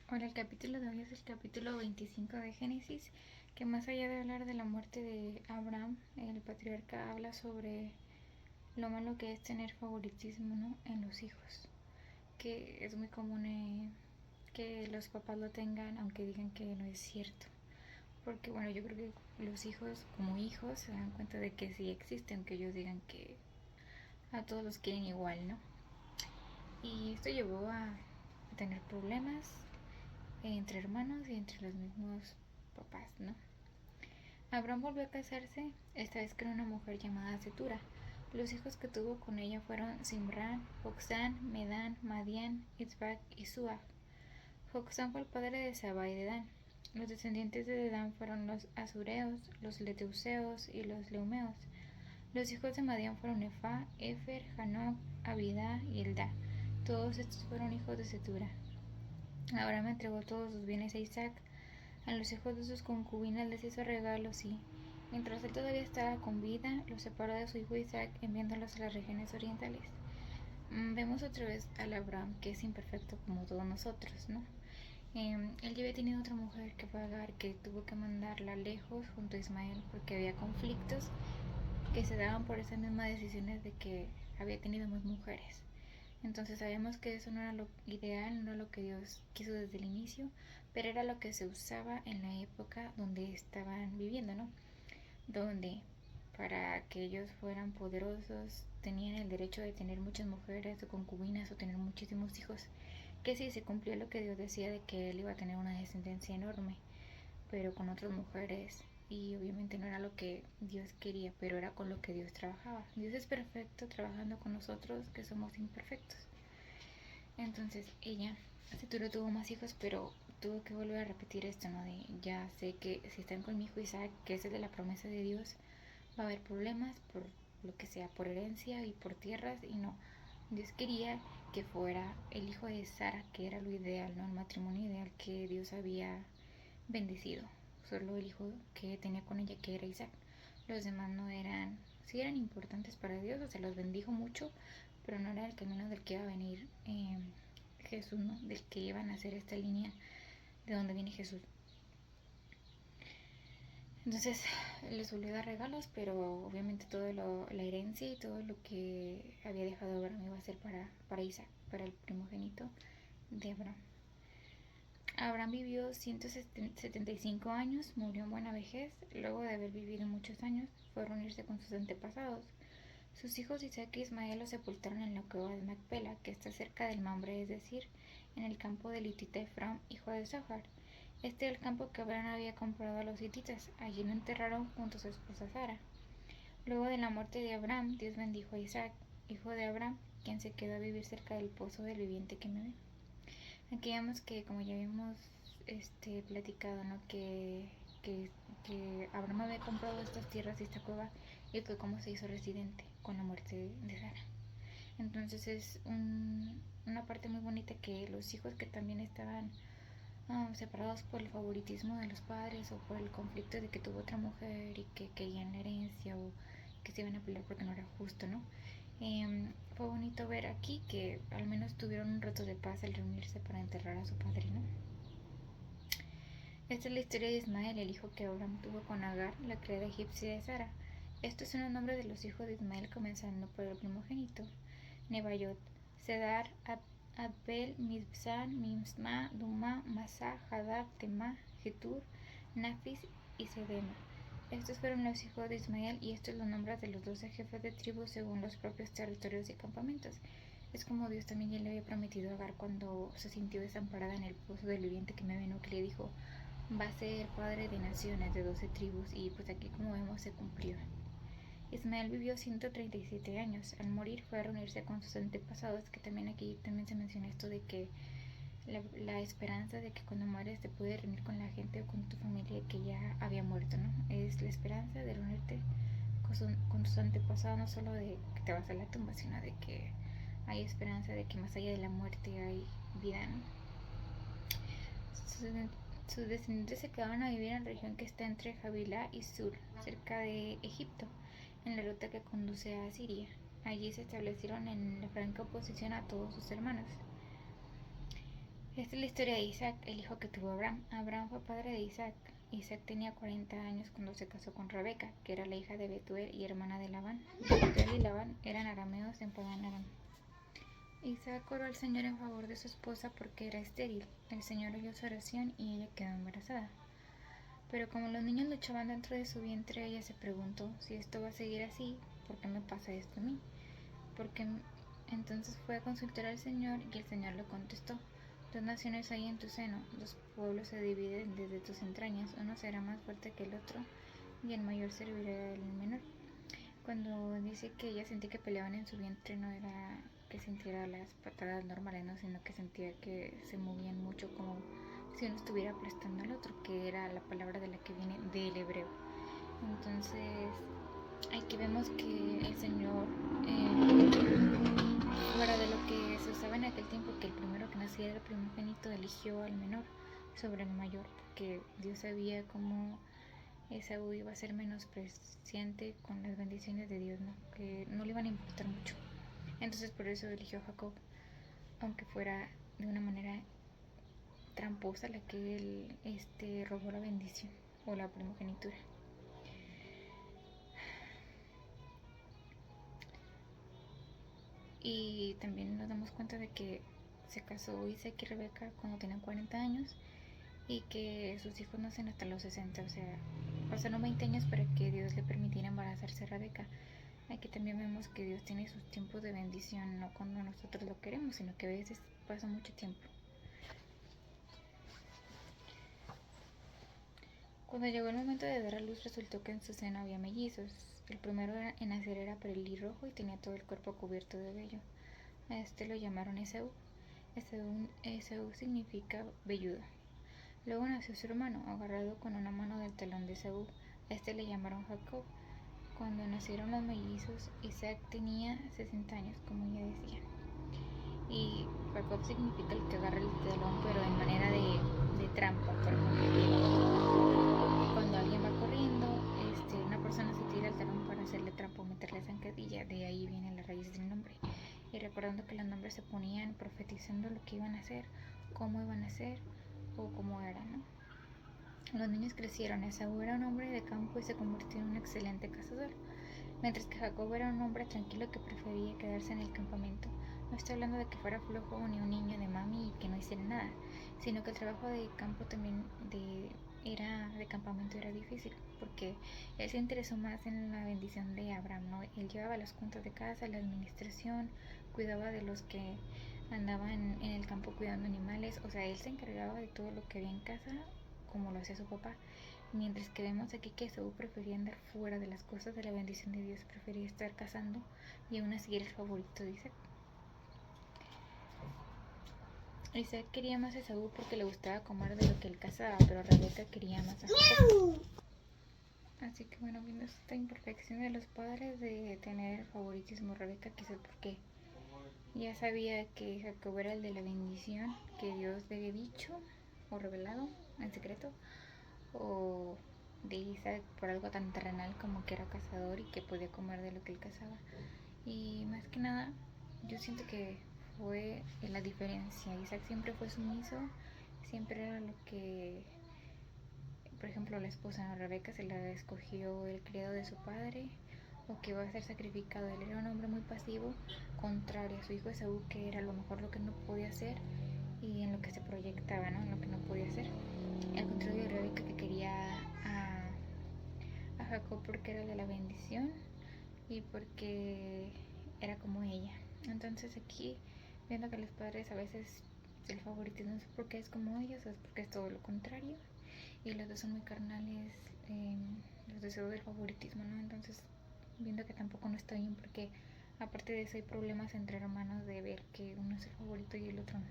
Ahora el capítulo de hoy es el capítulo 25 de Génesis, que más allá de hablar de la muerte de Abraham, el patriarca habla sobre lo malo que es tener favoritismo, ¿no?, en los hijos, que es muy común que los papás lo tengan, aunque digan que no es cierto. Porque bueno, yo creo que los hijos como hijos se dan cuenta de que sí existe, aunque ellos digan que a todos los quieren igual, ¿no? Y esto llevó a tener problemas entre hermanos y entre los mismos papás, ¿no? Abraham volvió a casarse, esta vez con una mujer llamada Setura. Los hijos que tuvo con ella fueron Simrán, Joksán, Medán, Madián, Isbac y Suah. Joksán fue el padre de Saba y de Dan. Los descendientes de Dedán fueron los Azureos, los Leteuseos y los Leumeos. Los hijos de Madián fueron Efa, Efer, Hanoc, Abidá y Eldá. Todos estos fueron hijos de Setura. Abraham entregó todos sus bienes a Isaac. A los hijos de sus concubinas les hizo regalos y, mientras él todavía estaba con vida, los separó de su hijo Isaac enviándolos a las regiones orientales. Vemos otra vez al Abraham que es imperfecto como todos nosotros, ¿no? Él ya había tenido otra mujer que fue Agar, que tuvo que mandarla lejos junto a Ismael porque había conflictos que se daban por esas mismas decisiones de que había tenido más mujeres. Entonces sabemos que eso no era lo ideal, no era lo que Dios quiso desde el inicio, pero era lo que se usaba en la época donde estaban viviendo, ¿no? Donde para que ellos fueran poderosos tenían el derecho de tener muchas mujeres o concubinas o tener muchísimos hijos. Que sí, se cumplió lo que Dios decía de que él iba a tener una descendencia enorme, pero con otras mujeres. Y obviamente no era lo que Dios quería, pero era con lo que Dios trabajaba. Dios es perfecto trabajando con nosotros que somos imperfectos. Entonces ella, Seturo tuvo más hijos, pero tuvo que volver a repetir esto, ¿no? De ya sé que si están con mi hijo Isaac, que es el de la promesa de Dios, va a haber problemas por lo que sea, por herencia y por tierras, y no. Dios quería que fuera el hijo de Sara, que era lo ideal, ¿no? El matrimonio ideal que Dios había bendecido. Solo el hijo que tenía con ella, que era Isaac. Los demás no eran, sí eran importantes para Dios, o sea, los bendijo mucho, pero no era el camino del que iba a venir Jesús, ¿no? Del que iban a hacer esta línea de donde viene Jesús. Entonces les volvió a dar regalos, pero obviamente toda la herencia y todo lo que había dejado Abraham iba a ser para Isaac, para el primogénito de Abraham. Abraham vivió 175 años, murió en buena vejez. Luego de haber vivido muchos años, fue a reunirse con sus antepasados. Sus hijos Isaac y Ismael lo sepultaron en la cueva de Macpela, que está cerca del Mamre, es decir, en el campo del hitita Efram, hijo de Zohar. Este era el campo que Abraham había comprado a los hititas. Allí lo enterraron junto a su esposa Sara. Luego de la muerte de Abraham, Dios bendijo a Isaac, hijo de Abraham, quien se quedó a vivir cerca del pozo del viviente que me ve. Aquí vemos que, como ya habíamos platicado, ¿no? Que Abraham había comprado estas tierras y esta cueva y que cómo se hizo residente con la muerte de Sara. Entonces es una parte muy bonita que los hijos que también estaban separados por el favoritismo de los padres o por el conflicto de que tuvo otra mujer y que querían la herencia o que se iban a pelear porque no era justo, ¿no? Fue bonito ver aquí que al menos tuvieron un rato de paz al reunirse para enterrar a su padrino. Esta es la historia de Ismael, el hijo que Abraham tuvo con Agar, la criada egipcia de Sara. Estos son los nombres de los hijos de Ismael, comenzando por el primogénito: Nebayot, Sedar, Adbel, Mibzan, Mimsma, Duma, Masá, Hadab, Tema, Getur, Nafis y Sedema. Estos fueron los hijos de Ismael y estos los nombres de los 12 jefes de tribu según los propios territorios y campamentos. Es como Dios también ya le había prometido a Agar cuando se sintió desamparada en el pozo del viviente que me vino, que le dijo va a ser padre de naciones de 12 tribus, y pues aquí como vemos se cumplió. Ismael vivió 137 años. Al morir fue a reunirse con sus antepasados, que también aquí también se menciona esto de que la esperanza de que cuando mueres te puedes reunir con la gente o con tu familia que ya había muerto, ¿no? Es la esperanza de reunirte con tus antepasados, no solo de que te vas a la tumba, sino de que hay esperanza de que más allá de la muerte hay vida, ¿no? Sus descendientes se quedaron a vivir en la región que está entre Javilá y Sur, cerca de Egipto, en la ruta que conduce a Siria. Allí se establecieron en la franca oposición a todos sus hermanos. Esta es la historia de Isaac, el hijo que tuvo Abraham. Abraham fue padre de Isaac. Isaac tenía 40 años cuando se casó con Rebeca, que era la hija de Betuel y hermana de Labán. Betuel y Labán eran arameos en Padán Aram. Isaac oró al Señor en favor de su esposa porque era estéril. El Señor oyó su oración y ella quedó embarazada. Pero como los niños luchaban dentro de su vientre, ella se preguntó, si esto va a seguir así, ¿por qué me pasa esto a mí? Porque entonces fue a consultar al Señor y el Señor le contestó, dos naciones hay en tu seno, dos pueblos se dividen desde tus entrañas, uno será más fuerte que el otro y el mayor servirá al menor. Cuando dice que ella sentía que peleaban en su vientre, no era que sintiera las patadas normales, ¿no? Sino que sentía que se movían mucho como si uno estuviera aplastando al otro, que era la palabra de la que viene del hebreo. Entonces, aquí vemos que el Señor, fuera de lo que se usaba en aquel tiempo, que el primero que naciera era el primogénito, eligió al menor sobre el mayor, porque Dios sabía cómo Esaú iba a ser menospreciante con las bendiciones de Dios, ¿no? Que no le iban a importar mucho. Entonces por eso eligió a Jacob, aunque fuera de una manera tramposa la que él robó la bendición o la primogenitura. Y también nos damos cuenta de que se casó Isaac y Rebeca cuando tenían 40 años y que sus hijos nacen hasta los 60, o sea, pasaron 20 años para que Dios le permitiera embarazarse a Rebeca. Aquí también vemos que Dios tiene sus tiempos de bendición, no cuando nosotros lo queremos, sino que a veces pasa mucho tiempo. Cuando llegó el momento de dar a luz, resultó que en su seno había mellizos. El primero en nacer era pelirrojo y tenía todo el cuerpo cubierto de vello. A este lo llamaron Esaú. Esaú significa velludo. Luego nació su hermano, agarrado con una mano del talón de Esaú. A este le llamaron Jacob. Cuando nacieron los mellizos, Isaac tenía 60 años, como ya decía. Y Jacob significa el que agarra el talón, pero en manera de trampa, por ejemplo. Cuando alguien va corriendo, una persona se tira el talón para hacerle trampa o meterle zancadilla, de ahí viene la raíz del nombre. Y recordando que los nombres se ponían profetizando lo que iban a hacer, cómo iban a ser o cómo eran, ¿no? Los niños crecieron. Esaú era un hombre de campo y se convirtió en un excelente cazador, mientras que Jacob era un hombre tranquilo que prefería quedarse en el campamento. No estoy hablando de que fuera flojo ni un niño de mami y que no hiciera nada, sino que el trabajo de campo también de campamento era difícil, porque él se interesó más en la bendición de Abraham, ¿no? Él llevaba las cuentas de casa, la administración, cuidaba de los que andaban en el campo cuidando animales, o sea, él se encargaba de todo lo que había en casa, como lo hacía su papá. Mientras que vemos aquí que Esaú prefería andar fuera de las cosas de la bendición de Dios, prefería estar cazando y aún así era el favorito de Isaac. Isaac quería más a Esaú porque le gustaba comer de lo que él cazaba, pero Rebeca quería más a Jacob. Así que bueno, viendo esta imperfección de los padres de tener el favoritismo, Rebeca quizás porque ya sabía que Jacob era el de la bendición que Dios le había dicho o revelado en secreto, o de Isaac por algo tan terrenal como que era cazador y que podía comer de lo que él cazaba. Y más que nada, yo siento que fue la diferencia. Isaac siempre fue sumiso, siempre era lo que, por ejemplo, la esposa, ¿no? Rebeca se la escogió el criado de su padre, o que iba a ser sacrificado. Él era un hombre muy pasivo, contrario a su hijo Esaú, que era a lo mejor lo que no podía hacer y en lo que se proyectaba, ¿no? En lo que no podía hacer. Al contrario de Rebeca, que quería a Jacob porque era de la bendición y porque era como ella. Entonces aquí, viendo que los padres a veces el favoritismo es porque es como ellos o es porque es todo lo contrario, y los dos son muy carnales, los deseos del favoritismo, ¿no? Entonces, viendo que tampoco no está bien, porque aparte de eso hay problemas entre hermanos de ver que uno es el favorito y el otro no.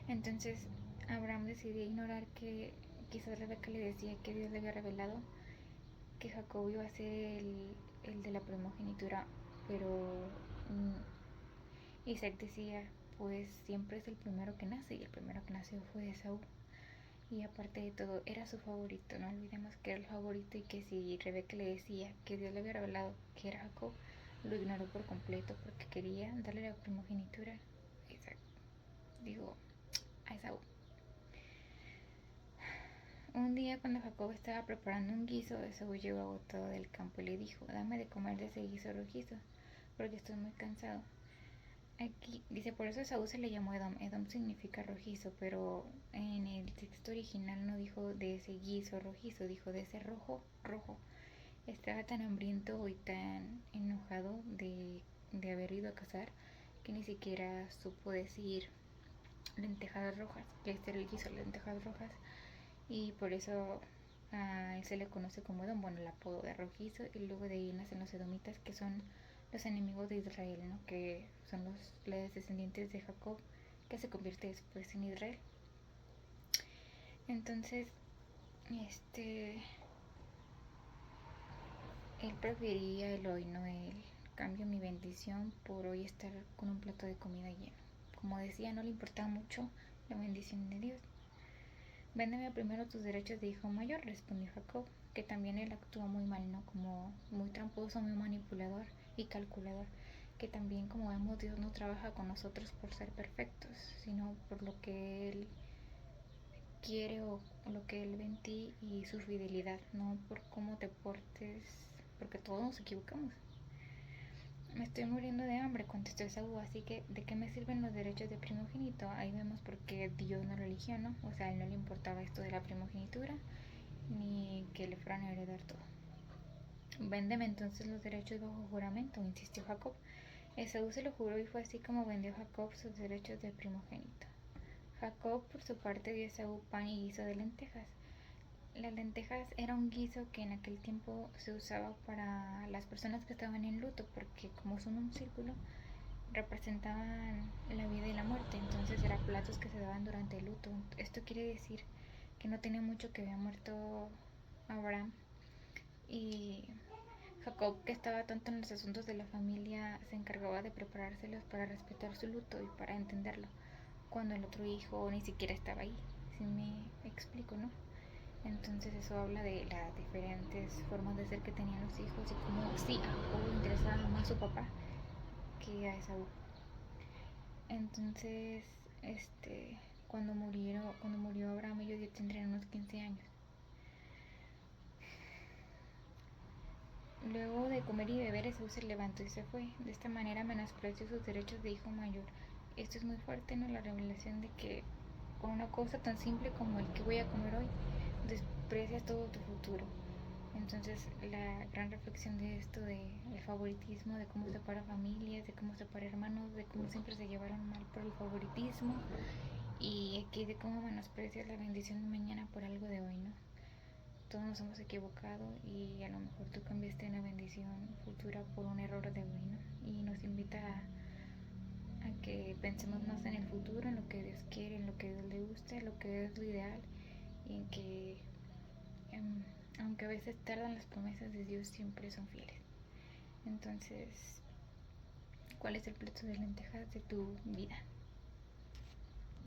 Entonces Abraham decidió ignorar que quizás Rebeca le decía que Dios le había revelado que Jacob iba a ser el de la primogenitura, pero Isaac decía, pues siempre es el primero que nace, y el primero que nació fue Esaú. Y aparte de todo, era su favorito, no olvidemos que era el favorito, y que si Rebeca le decía que Dios le había revelado que era Jacob, lo ignoró por completo porque quería darle la primogenitura a Isaac. Digo, Un día cuando Jacob estaba preparando un guiso, Esaú llegó agotado del campo y le dijo: dame de comer de ese guiso rojizo, porque estoy muy cansado. Aquí dice, por eso Esaú se le llamó Edom. Edom significa rojizo, pero en el texto original no dijo de ese guiso rojizo, dijo de ese rojo, rojo. Estaba tan hambriento y tan enojado de haber ido a cazar que ni siquiera supo decir lentejas rojas, que este era el guiso, lentejas rojas, y por eso a él se le conoce como Edom, bueno, el apodo de rojizo, y luego de ahí nacen los edomitas, que son los enemigos de Israel, ¿no? Que son los descendientes de Jacob, que se convierte después en Israel. Entonces, él preferiría el hoy, no el cambio mi bendición por hoy estar con un plato de comida lleno. Como decía, no le importaba mucho la bendición de Dios. Véndeme primero tus derechos de hijo mayor, respondió Jacob, que también él actuó muy mal, ¿no? Como muy tramposo, muy manipulador y calculador, que también, como vemos, Dios no trabaja con nosotros por ser perfectos, sino por lo que Él quiere o lo que Él ve en ti y su fidelidad, no por cómo te portes, porque todos nos equivocamos. Me estoy muriendo de hambre, contestó Esaú, así que ¿de qué me sirven los derechos de primogénito? Ahí vemos por qué Dios no lo eligió, ¿no? O sea, a él no le importaba esto de la primogenitura, ni que le fueran a heredar todo. Véndeme entonces los derechos bajo juramento, insistió Jacob. Esaú se lo juró y fue así como vendió Jacob sus derechos de primogénito. Jacob, por su parte, dio a Esaú pan y guiso de lentejas. Las lentejas era un guiso que en aquel tiempo se usaba para las personas que estaban en luto, porque como son un círculo, representaban la vida y la muerte, entonces eran platos que se daban durante el luto. Esto quiere decir que no tenía mucho que había muerto Abraham, y Jacob, que estaba tanto en los asuntos de la familia, se encargaba de preparárselos para respetar su luto y para entenderlo, cuando el otro hijo ni siquiera estaba ahí, si me explico, ¿no? Entonces eso habla de las diferentes formas de ser que tenían los hijos y cómo sí, a Jacob le interesaba más su papá que a Esaú. Entonces, cuando murió Abraham, ellos ya tendrían unos 15 años. Luego de comer y beber, Esaú se levantó y se fue. De esta manera menospreció sus derechos de hijo mayor. Esto es muy fuerte, ¿no? La revelación de que con una cosa tan simple como el que voy a comer hoy, desprecias todo tu futuro. Entonces, la gran reflexión de esto, de el favoritismo, de cómo separa familias, de cómo separa hermanos, de cómo siempre se llevaron mal por el favoritismo, y aquí de cómo menosprecias la bendición de mañana por algo de hoy, ¿no? Todos nos hemos equivocado y a lo mejor tú cambiaste una bendición futura por un error de hoy, ¿no? Y nos invita a que pensemos más en el futuro, en lo que Dios quiere, en lo que Dios le gusta, en lo que es lo ideal, y en que aunque a veces tardan, las promesas de Dios siempre son fieles. Entonces, ¿cuál es el plato de lentejas de tu vida?